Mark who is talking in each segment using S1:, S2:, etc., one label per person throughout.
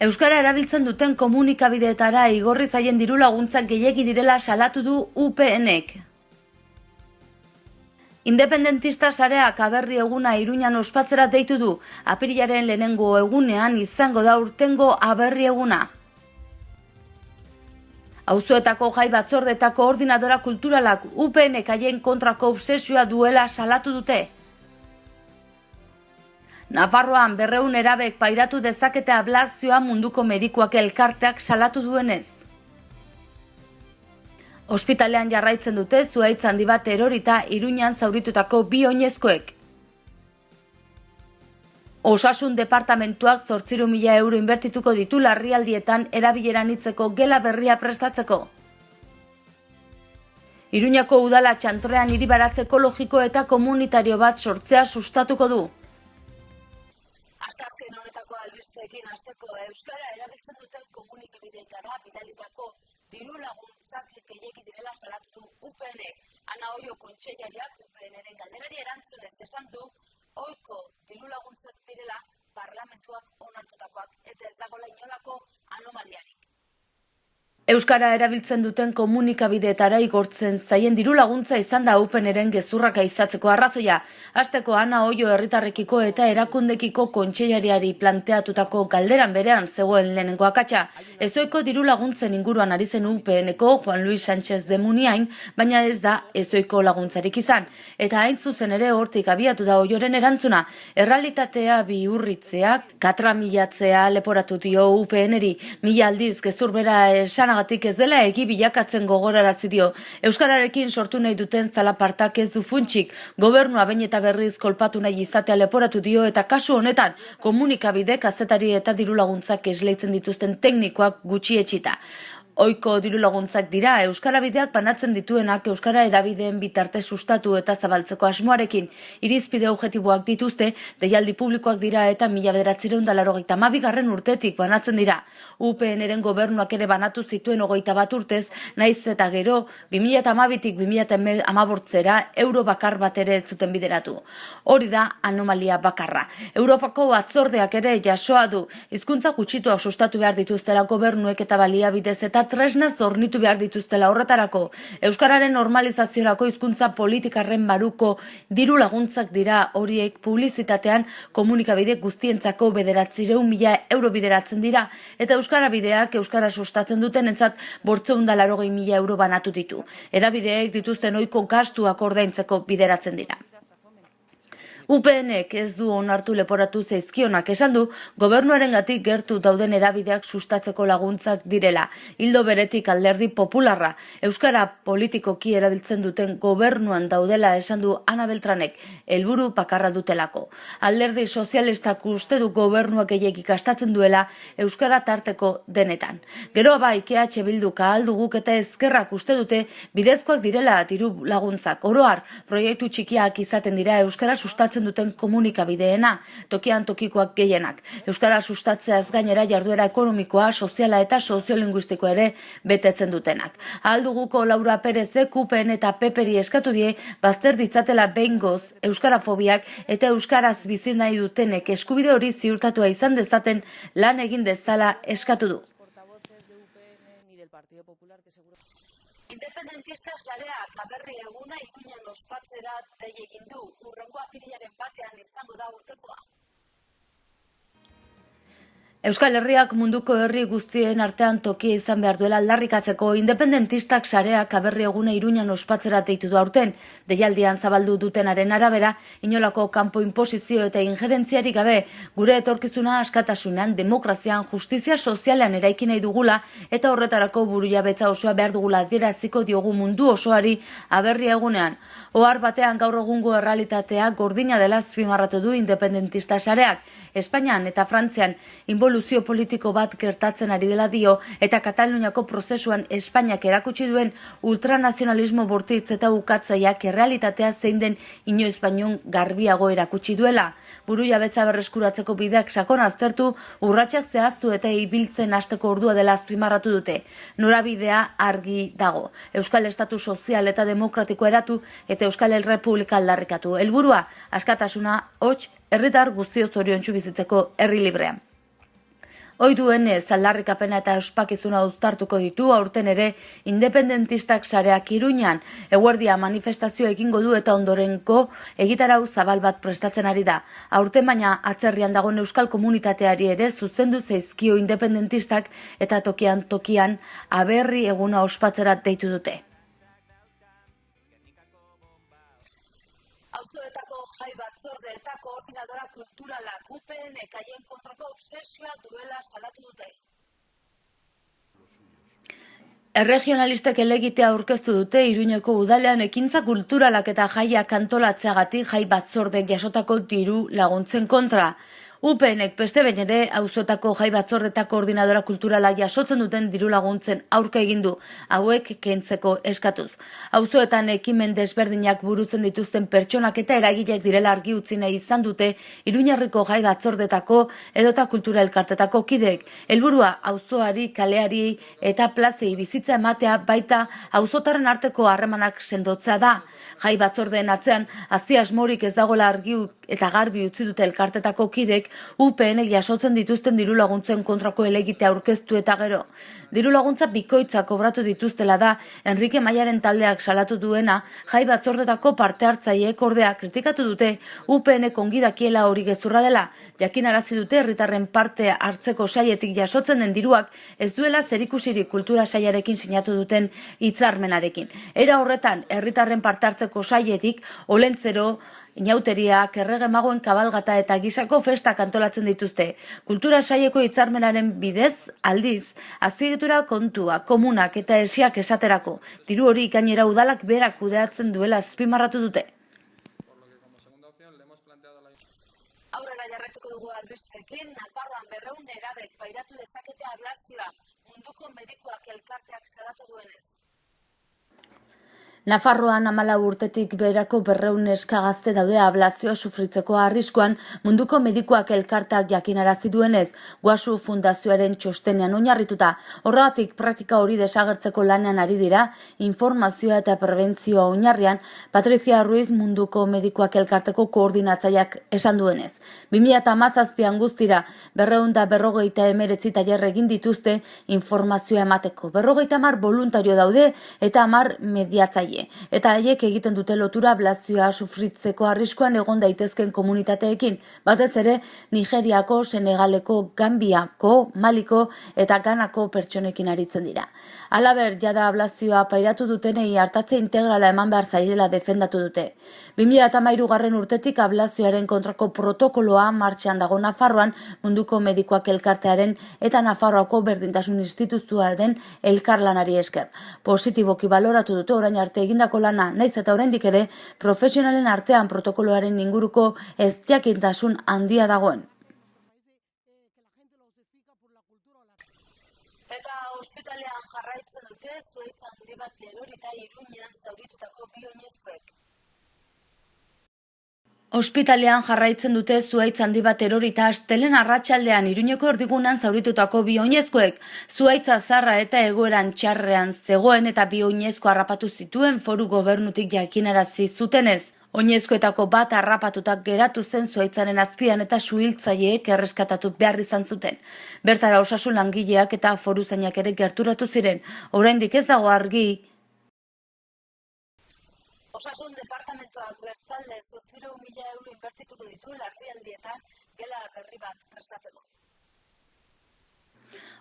S1: Euskara erabiltzen duten komunikabideetara igorri zaien diru laguntzak gehiegi direla salatu du UPNek. Independentista sareak aberri eguna Iruñan ospatzera deitu du. Apirilaren lehenengo egunean izango da urtengo aberri eguna. Auzoetako jai batzordetako koordinadora kulturalak UPNek haien kontrako obsesioa duela salatu dute. Nafarroan 200 nerabek pairatu dezakete ablazioa munduko medikuak elkarteak salatu duenez. Ospitalean jarraitzen dute zuhaitz handi bat erorita Iruñan zauritutako 2 oinezkoek. Osasun departamentuak 800.000 euro inbertituko ditu larrialdietan erabileran hitzeko gela berria prestatzeko. Iruñako udala txantrean hiribaratze ekologiko eta komunitario bat sortzea sustatuko du. Asteazken honetako albisteekin hasteko euskara erabiltzen duten komunikabideetara bidalitako diru laguntzak gehiegi direla salatu du UPNek. Ana Oio kontseilariak UPNren galderari erantzunez esan du ohiko diru laguntzak direla parlamentuak onartutakoak eta ez dagoela inolako anomaliarik. Euskara erabiltzen duten komunikabideetara igortzen zaien diru laguntza izan da UPNren gezurraka izatzeko arrazoia. Hasteko Ana Oio herritarrekiko eta erakundekiko kontseilariari planteatutako galderan berean zegoen lehenengo akatsa. Ezoiko diru laguntzen inguruan ari zen UPNeko Juan Luis Sánchez de Muniain, baina ez da ezoiko laguntzarik izan. Eta hain zuzen ere hortik abiatu da Oioren erantzuna. Errealitatea bihurritzeak katramilatzea leporatu dio UPNeri. 1000 aldiz gezur bera esanagatik ez dela egi bilakatzen gogorarazi dio. Euskararekin sortu nahi duten zalapartak ez du funtsik. Gobernua behin eta berriz kolpatu nahi izatea leporatu dio eta kasu honetan komunikabide kazetari eta diru laguntzak esleitzen dituzten teknikoak gutxietsita. Ohiko diru laguntzak dira euskara bideak banatzen dituenak euskara hedabideen bitarte sustatu eta zabaltzeko asmoarekin. Irizpide objektiboak dituzte, deialdi publikoak dira eta 1982 urtetik banatzen dira. UPNren gobernuak ere banatu zituen 21 urtez, naiz eta gero 2012tik 2018 euro bakar bat ere ez zuten bideratu. Hori da anomalia bakarra. Europako batzordeak ere jasoa du. Hizkuntza gutxitua sustatu behar dituztela gobernuek eta baliabidez eta tresnaz hornitu behar dituztela horretarako. Euskararen normalizaziorako hizkuntza politikarren baruko diru laguntzak dira horiek publizitatean komunikabide guztientzako 900.000 euro bideratzen dira eta euskara bideak euskara sustatzen dutenentzat 580.000 euro banatu ditu. Hedabideek dituzten ohiko gastuak ordaintzeko bideratzen dira. UPNek ez du onartu leporatu zaizkionak esan du gobernuarengatik gertu dauden hedabideak sustatzeko laguntzak direla. Ildo beretik Alderdi Popularra euskara politikoki erabiltzen duten gobernuan daudela esan du Ana Beltranek, helburu bakarra dutelako. Alderdi Sozialistak uste du gobernuak gehiegi gastatzen duela euskara tarteko denetan. Gero bai EH Bilduk ahal duguk eta ezkerrak uste dute bidezkoak direla diru laguntzak. Oro har, proiektu txikiak izaten dira euskara sustatzen duten komunikabideena, tokian tokikoak gehienak. Euskara sustatzeaz gainera jarduera ekonomikoa, soziala eta soziolinguistikoa ere betetzen dutenak. Ahalduguko Laura Perezek UPN eta PPri eskatu die bazter ditzatela behingoz euskarafobiak eta euskaraz bizi nahi dutenek eskubide hori ziurtatua izan dezaten lan egin dezala eskatu du. Independentista sareak aberri eguna Iruñan ospatzera dei egin du. Hurrengo apirilaren 1 izango da urtekoa. Euskal Herriak munduko herri guztien artean tokia izan behar duela aldarrikatzeko independentistak sareak aberri eguna Iruñan ospatzera deitu du aurten. Deialdian zabaldu dutenaren arabera, inolako kanpo inposizio eta injerentziarik gabe, gure etorkizuna askatasunean, demokrazian, justizia sozialean eraiki nahi dugula eta horretarako burujabetza osoa behar dugula adieraziko diogu mundu osoari aberri egunean. Ohar batean gaur egungo errealitatea gordina dela azpimarratu du independentista sareak. Espainian eta Frantzian inboluzio politiko bat gertatzen ari dela dio eta Kataluniako prozesuan Espainiak erakutsi duen ultranazionalismo bortitz eta ukatzaileak errealitatea zein den inoiz baino garbiago erakutsi duela. Burujabetza berreskuratzeko bideak sakon aztertu, urratsak zehaztu eta ibiltzen hasteko ordua dela azpimarratu dute. Norabidea argi dago. Euskal Estatu sozial eta demokratikoa eratu eta Euskal Errepublika aldarrikatu. Helburua askatasuna, hots, herritar guztio zoriontsu bizitzeko herri librean. Ohi duenez, aldarrikapena eta ospakizuna uztartuko ditu aurten ere independentistak sareak Iruñan. Eguerdia manifestazio egingo du eta ondorenko egitarau zabal bat prestatzen ari da. Aurten baina atzerrian dagoen euskal komunitateari ere zuzendu zaizkio independentistak eta tokian aberri eguna ospatzera deitu dute. Auzoetako jai batzorde eta koordinadora kulturalak UPNek haien kontrako obsesioa duela salatu dute. Erregionalistek helegitea aurkeztu dute Iruñeko udalean ekintza kulturalak eta jaiak antolatzeagatik jai batzordek jasotako diru laguntzen kontra. UPNek beste behin ere auzoetako jai batzorde eta koordinadora kulturala jasotzen duten diru laguntzen aurka egin du, hauek kentzeko eskatuz. Auzoetan ekimen desberdinak burutzen dituzten pertsonak eta eragileak direla argi utzi nahi izan dute Iruñerriko jai batzordetako edota kultura elkartetako kideek. Helburua auzoari, kaleari eta plazei bizitza ematea baita auzotarren arteko harremanak sendotzea da. Jai batzordeen atzean azpi asmorik ez dagoela argi eta garbi utzi dute elkartetako kidek UPNek jasotzen dituzten diru laguntzen kontrako helegitea aurkeztu eta gero. Diru laguntza bikoitza kobratu dituztela da Enrique Maiaren taldeak salatu duena, jai batzordetako parte hartzaileek ordea kritikatu dute UPNek ongi dakiela hori gezurra dela. Jakinarazi dute herritarren parte hartzeko sailetik jasotzen den diruak ez duela zerikusirik kultura sailarekin sinatu duten hitzarmenarekin. Era horretan, herritarren parte hartzeko sailetik olentzero, inauteriak, errege magoen kabalgata eta gisako festak antolatzen dituzte. Kultura saileko hitzarmenaren bidez, aldiz, azpiegitura kontua, komunak eta esiak esaterako. Diru hori gainera udalak berak kudeatzen duela azpimarratu dute. Aurrera jarraituko dugu albisteekin, Nafarroan 200 nerabek pairatu dezakete ablazioa, munduko medikuak elkarteak salatu duenez. Nafarroan 14 urtetik beherako 200 neska gazte daude ablazioa sufritzeko arriskuan munduko medikuak elkarteak jakinarazi duenez, Guasu Fundazioaren txostenean oinarrituta. Horregatik praktika hori desagertzeko lanean ari dira, informazioa eta prebentzioa oinarrian, Patricia Ruiz munduko medikuak elkarteko koordinatzaileak esan duenez. 2017an guztira 249 tailer egin dituzte informazioa emateko. 50 voluntario daude eta 10 mediatzaile. Eta haiek egiten dute lotura ablazioa sufritzeko arriskuan egon daitezken komunitateekin, batez ere Nigeriako, Senegaleko, Gambiako, Maliko eta Ganako pertsonekin aritzen dira. Halaber, jada ablazioa pairatu dutenei hartatze integrala eman behar zailela defendatu dute. 2013 urtetik ablazioaren kontrako protokoloa martxan dago Nafarroan munduko medikuak elkartearen eta Nafarroako berdintasun instituzioaren elkarlanari esker. Positiboki baloratu dute orain arte egindako lana, naiz eta oraindik ere profesionalen artean protokoloaren inguruko ezjakintasun handia dagoen. Eta ospitalean jarraitzen dute zuhaitz handi bat erorita Iruñan zauritutako 2 oinezkoek. Ospitalean jarraitzen dute zuhaitz handi bat erorita astelehen arratsaldean Iruñeko erdigunean zauritutako 2 oinezkoek. Zuhaitza zarra eta egoeran txarrean zegoen eta 2 oinezko harrapatu zituen foru gobernutik jakinarazi zutenez. Oinezkoetako bat harrapatutak geratu zen zuhaitzaren azpian eta suhiltzaileek erreskatatu behar izan zuten. Bertara osasun langileak eta foruzainak ere gerturatu ziren. Oraindik ez dago argi. Osasun departamentuak bertzalde 800.000 euro inbertituko ditu larrialdietan gela berri bat prestatzeko.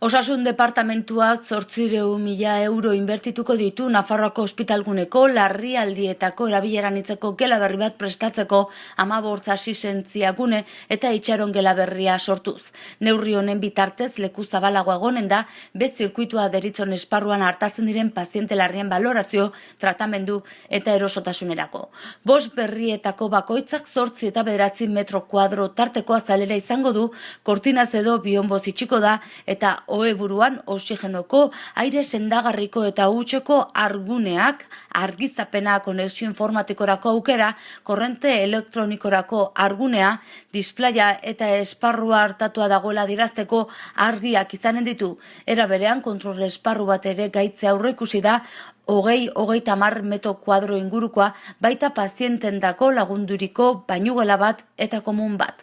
S1: Osasun departamentuak 800.000 euro inbertituko ditu Nafarroako ospitalguneko larrialdietako erabileran hitzeko gela berri bat prestatzeko 15 asistentziagune eta itxaron gela berria sortuz. Neurri honen bitartez leku zabalagoa egonen da, zirkuitua deritzon esparruan hartatzen diren paziente larrien balorazio, tratamendu eta erosotasunerako. 5 berrietako bakoitzak 8 eta 9 metro kuadro tarteko azalera izango du, kortinaz edo bionboz itxiko da eta ohe buruan oxigenoko, aire sendagarriko eta hutseko arguneak, argizapena, konexio informatikorako aukera, korrente elektronikorako argunea, displaya eta esparrua hartatua dagoela dirazteko argiak izanen ditu. Era berean kontrol esparru bat ere gaitze aurreikusi da, 20-30 metro kuadro ingurukoa, baita pazientendako lagunduriko bainugela bat eta komun bat.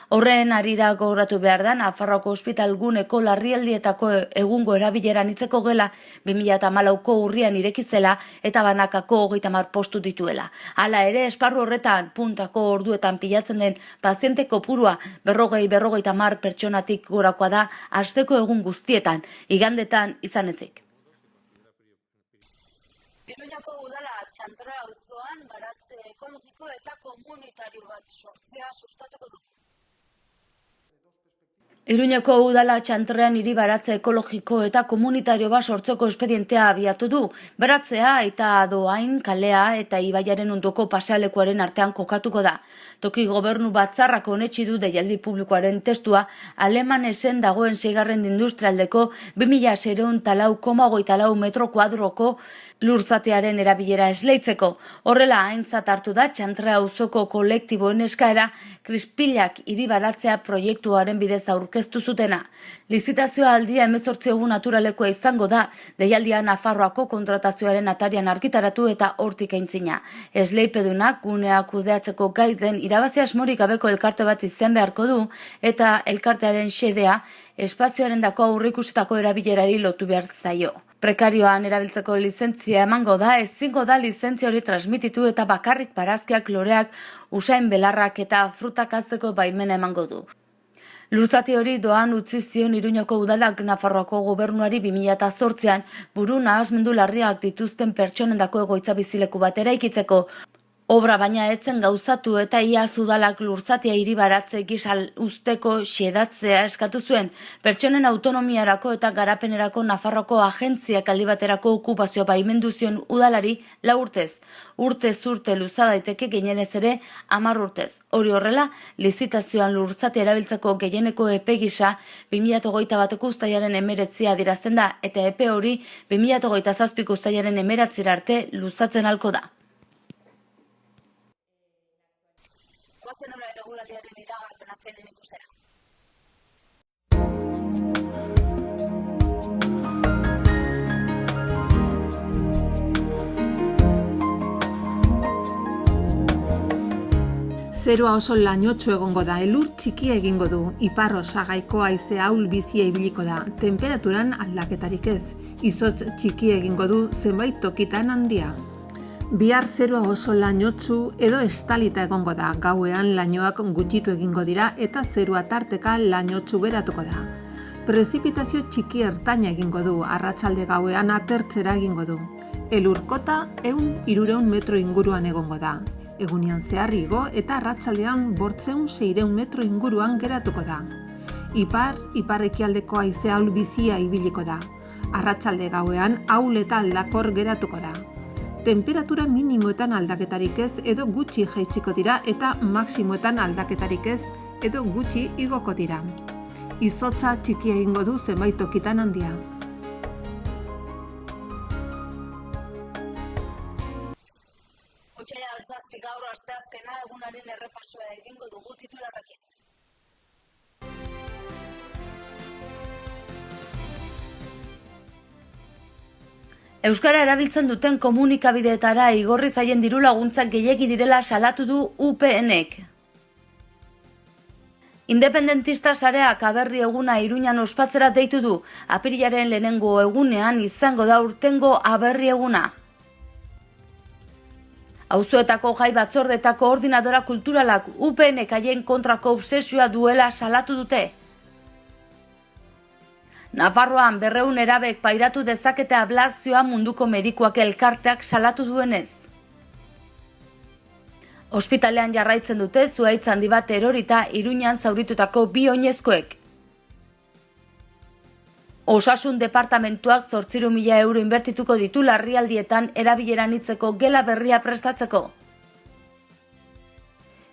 S2: Horren harira gogoratu behar da, Nafarroako ospitalguneko larrialdietako egungo erabileran hitzeko gela 2014ko urrian irekizela eta banakako 30 postu dituela. Hala ere, esparru horretan puntako orduetan pilatzen den paziente kopurua 40-50 pertsonatik gorakoa da asteko egun guztietan, igandetan izan ezik.
S1: Iruñako udala Txantra auzoan baratze ekologiko eta komunitario bat sortzea sustatuko du.
S2: Iruñeko udala Txantrean hiri baratze ekologiko eta komunitario bat sortzeko espedientea abiatu du. Baratzea eta Doain, kalea eta ibaiaren ondoko pasealekuaren artean kokatuko da. Toki gobernu batzarrak onetsi du deialdi publikoaren testua Alemanesen dagoen 6. industrialdeko 2604,24 metro kuadroko lurzatearen erabilera esleitzeko. Horrela aintzat hartu da Txantra auzoko kolektiboen eskaera Krispilak hiri baratzea proiektuaren bidez aurkeztu zutena. Lizitazioa aldia 18 egun naturalekoa izango da, deialdia Nafarroako kontratazioaren atarian argitaratu eta hortik aintzina. Esleipedunak gunea kudeatzeko gai den irabazi asmorik gabeko elkarte bat izen beharko du eta elkartearen xedea espazioarendako aurreikusitako erabilerari lotu behar zaio. Prekarioan erabiltzeko lizentzia emango da, ezingo da lizentzia hori transmititu eta bakarrik barazkiak, loreak, usain belarrak eta frutak hazteko baimena emango du. Lurzati hori doan utzi zion Iruñako udalak Nafarroako gobernuari 2008an buru nahasmendu larriak dituzten pertsonendako egoitza bizileku bat eraikitzeko. Obra baina etzen gauzatu eta iaz udalak lurzatia hiri baratze gisa usteko xedatzea eskatu zuen. Pertsonen autonomiarako eta garapenerako Nafarroko agentziak aldi baterako okupazioa baimendu zion udalari 4 urtez. Urtez urte luza daiteke gehienez ere 10 urtez. Hori horrela, lizitazioan lurzatia erabiltzeko gehieneko epe gisa 2021ko uztailaren 19 adierazten da eta epe hori 2027ko uztailaren 19 arte luzatzen halko da.
S1: Guazen hori eguraldiaren iragarpena zenen ikustera.
S3: Zerua oso lainotsu egongo da, elur txikia egingo du, ipar osagaiko haize ahul bizia ibiliko da, temperaturan aldaketarik ez, izotz txiki egingo du zenbait tokitan handia. Bihar zerua oso lainotsu edo estalita egongo da, gauean lainoak gutxitu egingo dira eta zerua tarteka lainotsu geratuko da. Prezipitazio txiki ertaina egingo du, arratsalde gauean atertzera egingo du. Elurkota 100-300 metro inguruan egongo da. Egunean zehar igo eta arratsaldean 500-600 metro inguruan geratuko da. Ipar-ekialdeko haize ahul bizia ibiliko da. Arratsalde gauean ahul eta aldakor geratuko da. Temperatura minimoetan aldaketarik ez edo gutxi jaitsiko dira eta maximoetan aldaketarik ez edo gutxi igoko dira. Izotza txiki egingo du zenbait tokitan handia.
S1: Otsailaren 7 gaur asteazkena egunaren errepasoa egingo dugu titularrekin.
S2: Euskara erabiltzen duten komunikabideetara igorri zaien diru laguntzak gehiegi direla salatu du UPNek. Independentista sareak aberri eguna Iruñan ospatzera deitu du. Apirilaren 1. egunean izango da urtengo aberri eguna. Auzoetako jai batzorde eta koordinadora kulturalak UPNek haien kontrako obsesioa duela salatu dute. Nafarroan 200 nerabek pairatu dezakete ablazioa munduko medikuak elkarteak salatu duenez. Ospitalean jarraitzen dute zuhaitz handi bat erorita Iruñan zauritutako 2 oinezkoek. Osasun departamentuak 800.000 euro inbertituko ditu larrialdietan erabileran hitzeko gela berria prestatzeko.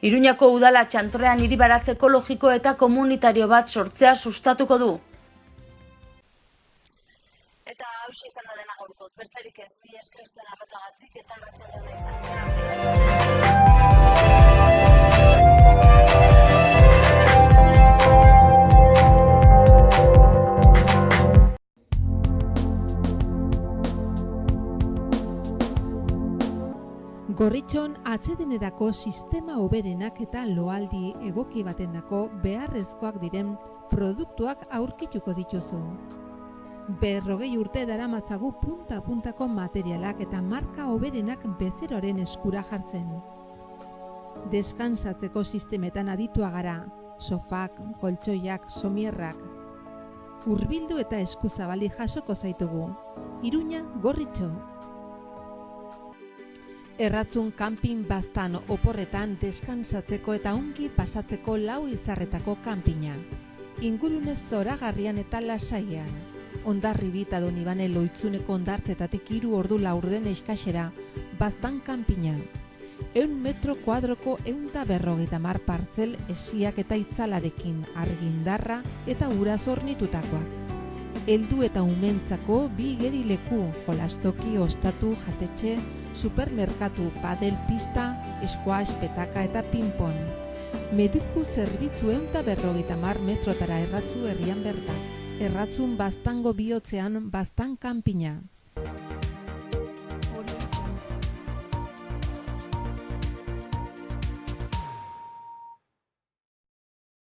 S2: Iruñako udala Txantrean hiri baratze ekologiko eta komunitario bat sortzea sustatuko du.
S1: Eta hauxe izan da dena gaurkoz, bertzerik ez, mila esker zuen arretagatik eta arratsalde ona izan.
S3: Gorritxon atsedenerako sistema hoberenak eta loaldi egoki batendako beharrezkoak diren produktuak aurkituko dituzu. 40 urte daramatzagu punta-puntako materialak eta marka hoberenak bezeroaren eskura jartzen. Deskansatzeko sistemetan aditua gara, sofak, koltsoiak, somierrak. Hurbildu eta eskuzabali jasoko zaitugu. Iruña, Gorritxo. Erratzun kanpin baztan oporretan deskansatzeko eta ongi pasatzeko lau izarretako kanpina. Ingurune zoragarrian eta lasaian. Hondarribi eta Donibane Loitzuneko hondartzetatik 3 ordu laurden eskasera, baztan kanpina. 100 metro kuadroko 150 partzel esiak eta itzalarekin, argindarra eta uraz hornitutakoak. Heldu eta umentzako 2 igerileku, jolastoki, ostatu, jatetxe, supermerkatu, padel pista, squash, petaka eta pinpon. Mediku zerbitzu 150 metrotara erratzu herrian bertan. Erratzun baztango bihotzean baztan kanpina.